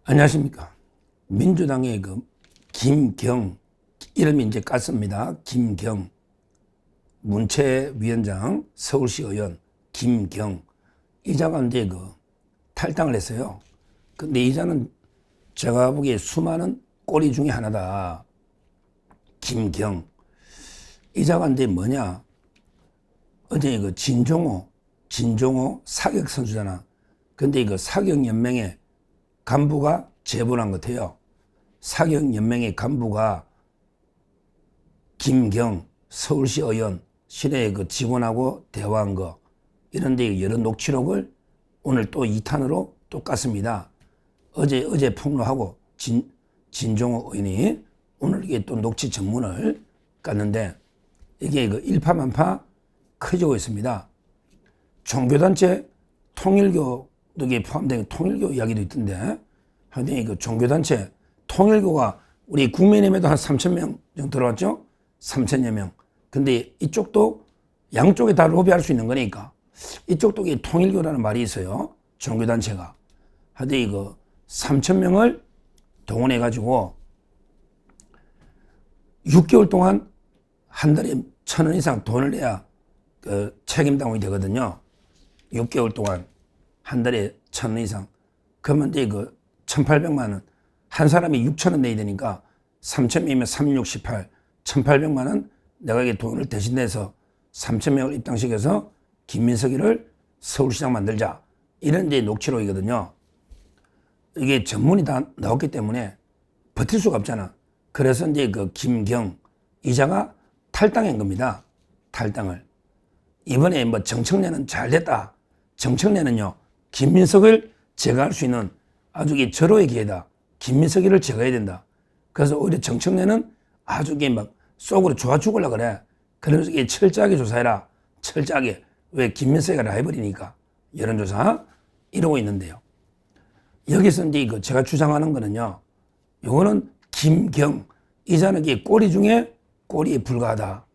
안녕하십니까. 민주당의 김경, 이름이 이제 깠습니다. 김경, 문체위원장, 서울시 의원, 김경. 이자가 이제 탈당을 했어요. 근데 이자는 제가 보기에 수많은 꼬리 중에 하나다. 김경. 이자가 이제 뭐냐. 어제 진종호 사격 선수잖아. 근데 사격연맹의 간부가 제보한 것 같아요. 사격연맹의 간부가 김경 서울시 의원 시내 직원하고 대화한 거, 이런데 여러 녹취록을 오늘 또 2탄으로 또 깠습니다. 어제 폭로하고 진종호 의원이 오늘 이게 또 녹취 전문을 깠는데, 이게 일파만파 커지고 있습니다. 종교단체 통일교 여기에 포함된 통일교 이야기도 있던데, 하여튼 종교단체 통일교가 우리 국민의힘에도 한 3,000명 정도 들어왔죠? 3,000여 명. 근데 이쪽도 양쪽에 다 로비할 수 있는 거니까 이쪽도 통일교라는 말이 있어요. 종교단체가. 하여튼 3,000명을 동원해가지고 6개월 동안 한 달에 1,000원 이상 돈을 내야 책임당국이 되거든요. 6개월 동안 한 달에 1,000원 이상. 그러면 이제 1,800만 원. 한 사람이 6,000원 내야 되니까 3,000명이면 368, 1,800만 원 내가 이게 돈을 대신 내서 3,000명을 입당시켜서 김민석이를 서울시장 만들자. 이런 이제 녹취록이거든요. 이게 전문이 다 나왔기 때문에 버틸 수가 없잖아. 그래서 이제 김경 이자가 탈당한 겁니다. 탈당을. 이번에 정청래는 잘 됐다. 정청래는요, 김민석을 제거할 수 있는 아주 절호의 기회다. 김민석이를 제거해야 된다. 그래서 오히려 정청래는 아주 속으로 좋아 죽으려고 그래. 그러면서 철저하게 조사해라. 철저하게. 왜? 김민석이가 라이벌이니까. 여론조사 이러고 있는데요. 여기서 이제 제가 주장하는 거는요, 요거는 김경 이자는 꼬리 중에 꼬리에 불과하다.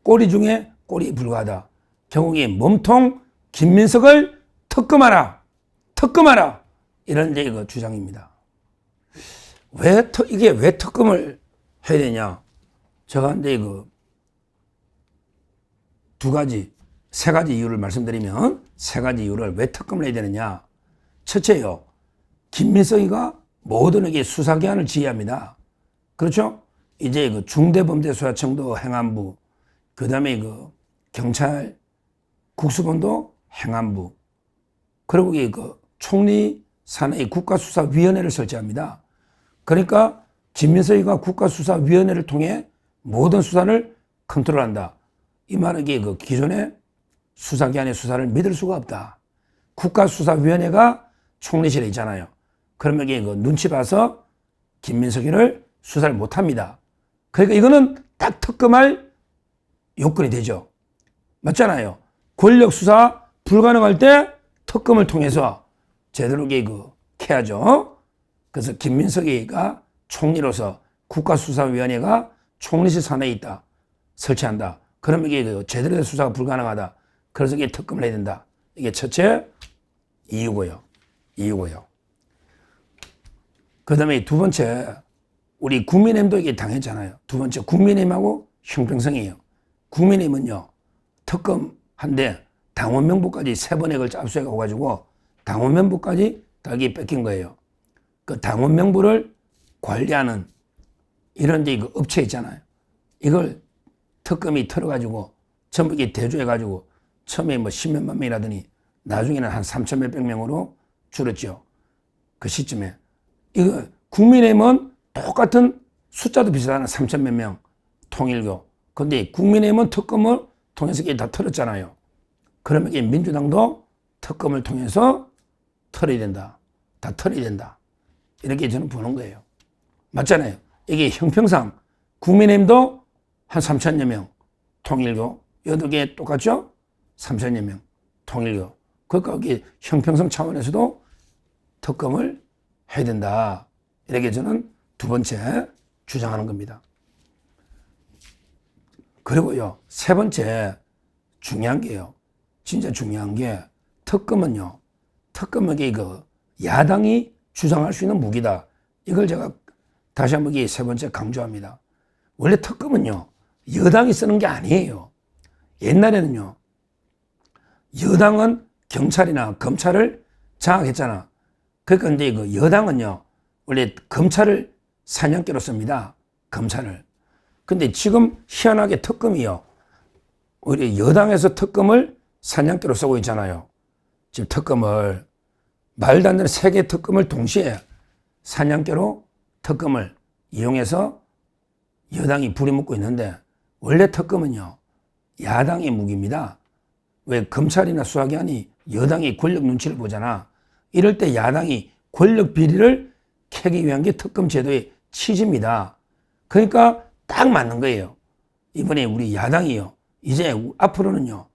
꼬리 중에 꼬리에 불과하다. 결국에 몸통 김민석을 특검하라. 특검하라. 이런 이제 주장입니다. 이게 왜 특검을 해야 되냐? 제가 이제 세 가지 이유를 말씀드리면, 세 가지 이유를 왜 특검을 해야 되느냐? 첫째요, 김민석이가 모든 수사기관을 지휘합니다. 그렇죠? 이제 중대범죄수사청도 행안부, 그 다음에 경찰 국수본도 행안부, 그리고 총리 산하의 국가수사위원회를 설치합니다. 그러니까 김민석이가 국가수사위원회를 통해 모든 수사를 컨트롤한다. 이 말은 기존의 수사기관의 수사를 믿을 수가 없다. 국가수사위원회가 총리실에 있잖아요. 그러면 눈치 봐서 김민석이를 수사를 못합니다. 그러니까 이거는 딱 특검할 요건이 되죠. 맞잖아요. 권력 수사 불가능할 때 특검을 통해서 제대로 해야죠. 그래서 김민석이가 총리로서 국가수사위원회가 총리실 산하에 있다. 설치한다. 그러면 이게 제대로 된 수사가 불가능하다. 그래서 이게 특검을 해야 된다. 이게 첫째 이유고요. 그 다음에 두 번째, 우리 국민의힘도 이게 당했잖아요. 두 번째, 국민의힘하고 형평성이에요. 국민의힘은요, 특검한데 당원 명부까지 3번에 걸쳐 압수해가고 가지고 당원 명부까지 다 이게 뺏긴 거예요. 그 당원 명부를 관리하는 이런 데 업체 있잖아요. 이걸 특검이 털어가지고 전부 이게 대조해가지고 처음에 10몇만 명이라더니 나중에는 한 3천 몇백 명으로 줄었죠. 그 시점에. 이거 국민의힘은 똑같은 숫자도 비슷하는 3천 몇 명 통일교. 근데 국민의힘은 특검을 통해서 이게 다 털었잖아요. 그러면 이게 민주당도 특검을 통해서 털어야 된다. 다 털어야 된다. 이렇게 저는 보는 거예요. 맞잖아요. 이게 형평상 국민의힘도 한 3천여 명 통일교 8개 똑같죠? 3천여 명 통일교. 그러니까 이게 형평성 차원에서도 특검을 해야 된다. 이렇게 저는 두 번째 주장하는 겁니다. 그리고요, 세 번째 중요한 게요. 진짜 중요한 게 특검은요. 특검에게 야당이 주장할 수 있는 무기다. 이걸 제가 다시 한번 세 번째 강조합니다. 원래 특검은요, 여당이 쓰는 게 아니에요. 옛날에는요, 여당은 경찰이나 검찰을 장악했잖아. 그러니까 이제 그 여당은요, 원래 검찰을 사냥개로 씁니다. 검찰을. 근데 지금 희한하게 특검이요, 우리 여당에서 특검을 사냥개로 쓰고 있잖아요. 지금 특검을 말도 안 되는 세 개 특검을 동시에 사냥개로 특검을 이용해서 여당이 부리먹고 있는데, 원래 특검은요, 야당의 무기입니다. 왜 검찰이나 수사기관이 여당의 권력 눈치를 보잖아. 이럴 때 야당이 권력 비리를 캐기 위한 게 특검 제도의 취지입니다. 그러니까 딱 맞는 거예요. 이번에 우리 야당이요, 이제 앞으로는요,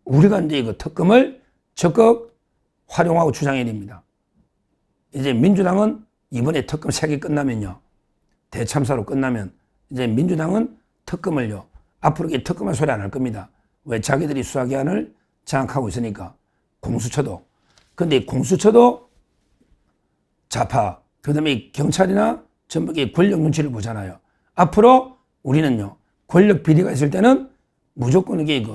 우리가 이제 그 특검을 적극 활용하고 주장해야 됩니다. 이제 민주당은 이번에 특검 3개 끝나면요, 대참사로 끝나면 이제 민주당은 특검을요, 앞으로 특검한 소리 안 할 겁니다. 왜? 자기들이 수사기관을 장악하고 있으니까. 공수처도. 근데 공수처도 좌파, 그 다음에 경찰이나 전부 권력 눈치를 보잖아요. 앞으로 우리는요, 권력 비리가 있을 때는 무조건 이게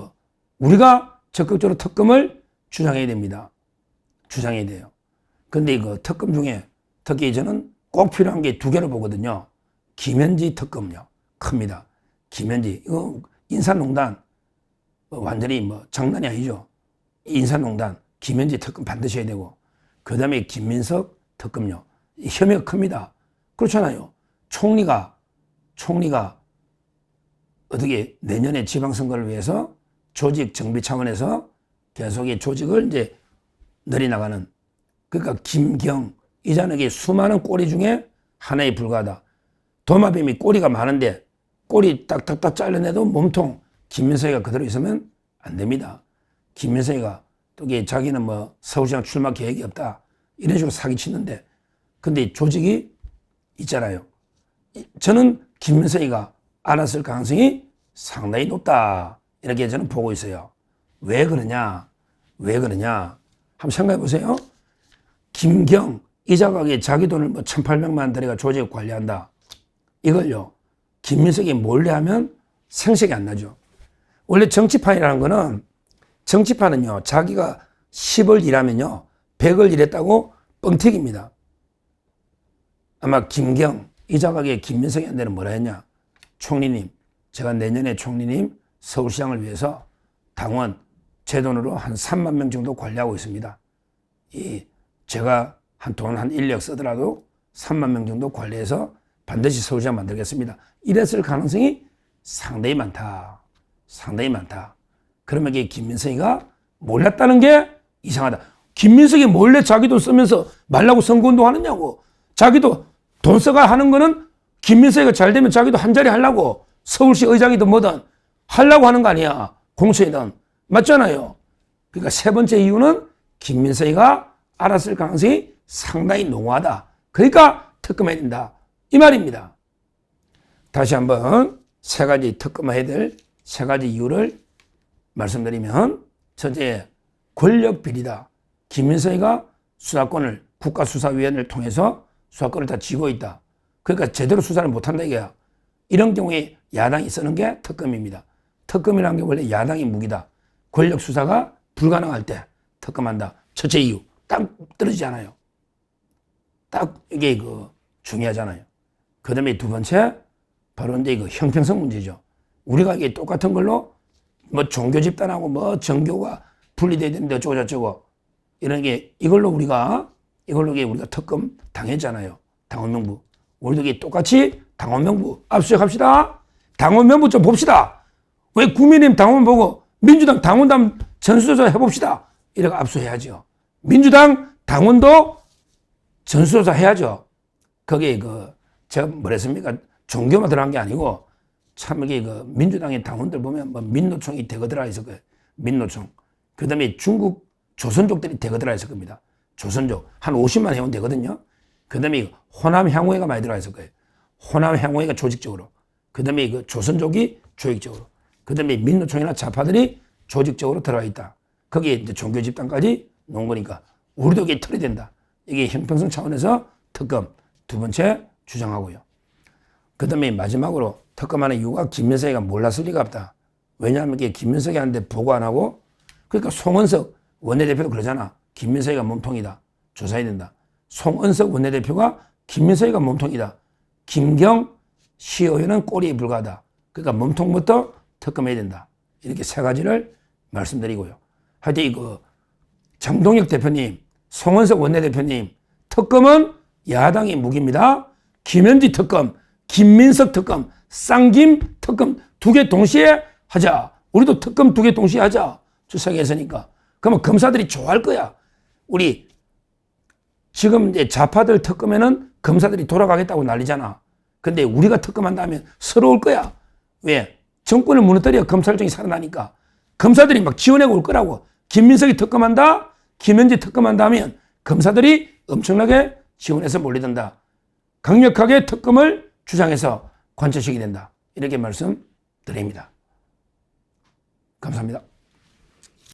우리가 적극적으로 특검을 주장해야 됩니다. 주장해야 돼요. 근데 이거 특검 중에 특히 저는 꼭 필요한 게 2개를 보거든요. 김현지 특검요. 큽니다. 김현지. 이거 인사농단. 완전히 장난이 아니죠. 인사농단. 김현지 특검 반드시 해야 되고. 그 다음에 김민석 특검요. 혐의가 큽니다. 그렇잖아요. 총리가 어떻게 내년에 지방선거를 위해서 조직 정비 차원에서 계속 이 조직을 이제 늘려나가는. 그러니까 김경 이자는 수많은 꼬리 중에 하나에 불과하다. 도마뱀이 꼬리가 많은데 꼬리 딱딱딱 잘라내도 몸통 김민석이가 그대로 있으면 안 됩니다. 김민석이가 또 자기는 서울시장 출마 계획이 없다. 이런 식으로 사기치는데, 근데 조직이 있잖아요. 저는 김민석이가 알았을 가능성이 상당히 높다. 이렇게 저는 보고 있어요. 왜 그러냐? 한번 생각해 보세요. 김경 이자각에 자기 돈을 1,800만 들여가 조직을 관리한다. 이걸요, 김민석이 몰래 하면 생색이 안 나죠. 원래 정치판이라는 거는, 정치판은요, 자기가 10을 일하면요, 100을 일했다고 뻥튀기입니다. 아마 김경 이자각에 김민석이한테는 뭐라 했냐? 총리님, 제가 내년에 총리님 서울시장을 위해서 당원 제 돈으로 한 3만 명 정도 관리하고 있습니다. 제가 한 인력 쓰더라도 3만 명 정도 관리해서 반드시 서울시장 만들겠습니다. 이랬을 가능성이 상당히 많다. 그러면 이게 김민석이가 몰랐다는 게 이상하다. 김민석이 몰래 자기 돈 쓰면서 말라고 선거운동 하느냐고. 자기도 돈 써가 하는 거는 김민석이가 잘 되면 자기도 한 자리 하려고, 서울시 의장이든 뭐든 하려고 하는 거 아니야. 공천이든. 맞잖아요. 그러니까 세 번째 이유는 김민석이가 알았을 가능성이 상당히 농후하다. 그러니까 특검해야 된다. 이 말입니다. 다시 한번 3가지 특검해야 될 3가지 이유를 말씀드리면, 첫째, 권력 비리다. 김민석이가 수사권을, 국가수사위원회를 통해서 수사권을 다 쥐고 있다. 그러니까 제대로 수사를 못한다 이거야. 이런 경우에 야당이 쓰는 게 특검입니다. 특검이라는 게 원래 야당의 무기다. 권력 수사가 불가능할 때 특검한다. 첫째 이유. 딱 떨어지지 않아요. 딱 이게 중요하잖아요. 그 다음에 2번째, 바로 이제 형평성 문제죠. 우리가 이게 똑같은 걸로 종교 집단하고 정교가 분리돼야 되는데 어쩌고저쩌고 이런 게 이걸로 우리가 특검 당했잖아요. 당원명부. 우리도 이게 똑같이 당원명부 압수수색합시다. 당원명부 좀 봅시다. 왜 국민의힘 당원 보고 민주당 당원단 전수조사 해봅시다. 이렇게 압수해야죠. 민주당 당원도 전수조사 해야죠. 거기에 제가 뭐랬습니까? 종교만 들어간 게 아니고 참 이게 민주당의 당원들 보면 민노총이 대거 들어가 있을 거예요. 민노총. 그 다음에 중국 조선족들이 대거 들어가 있을 겁니다. 조선족. 한 50만 회원 되거든요. 그 다음에 호남향후회가 많이 들어가 있을 거예요. 호남향후회가 조직적으로. 그 다음에 조선족이 조직적으로. 그 다음에 민노총이나 좌파들이 조직적으로 들어가 있다. 거기에 이제 종교 집단까지 놓은 거니까 우리도 이게 털이 된다. 이게 형평성 차원에서 특검 두 번째 주장하고요. 그 다음에 마지막으로 특검하는 이유가 김민석이가 몰랐을 리가 없다. 왜냐하면 이게 김민석이한테 보고 안 하고, 그러니까 송은석 원내대표도 그러잖아. 김민석이가 몸통이다. 조사해야 된다. 송은석 원내대표가 김민석이가 몸통이다. 김경 시의원은 꼬리에 불과하다. 그러니까 몸통부터 특검해야 된다. 이렇게 세 가지를 말씀드리고요. 하여튼 이거 정동혁 대표님, 송은석 원내대표님, 특검은 야당의 무기입니다. 김현지 특검, 김민석 특검, 쌍김 특검 두 개 동시에 하자. 우리도 특검 두 개 동시에 하자. 주석에서니까. 그러면 검사들이 좋아할 거야. 우리 지금 이제 좌파들 특검에는 검사들이 돌아가겠다고 난리잖아. 근데 우리가 특검한다면 서러울 거야. 왜? 정권을 무너뜨려 검찰청이 살아나니까. 검사들이 막 지원해 올 거라고. 김민석이 특검한다, 김현지 특검한다 하면 검사들이 엄청나게 지원해서 몰리든다. 강력하게 특검을 주장해서 관철시키게 된다. 이렇게 말씀드립니다. 감사합니다.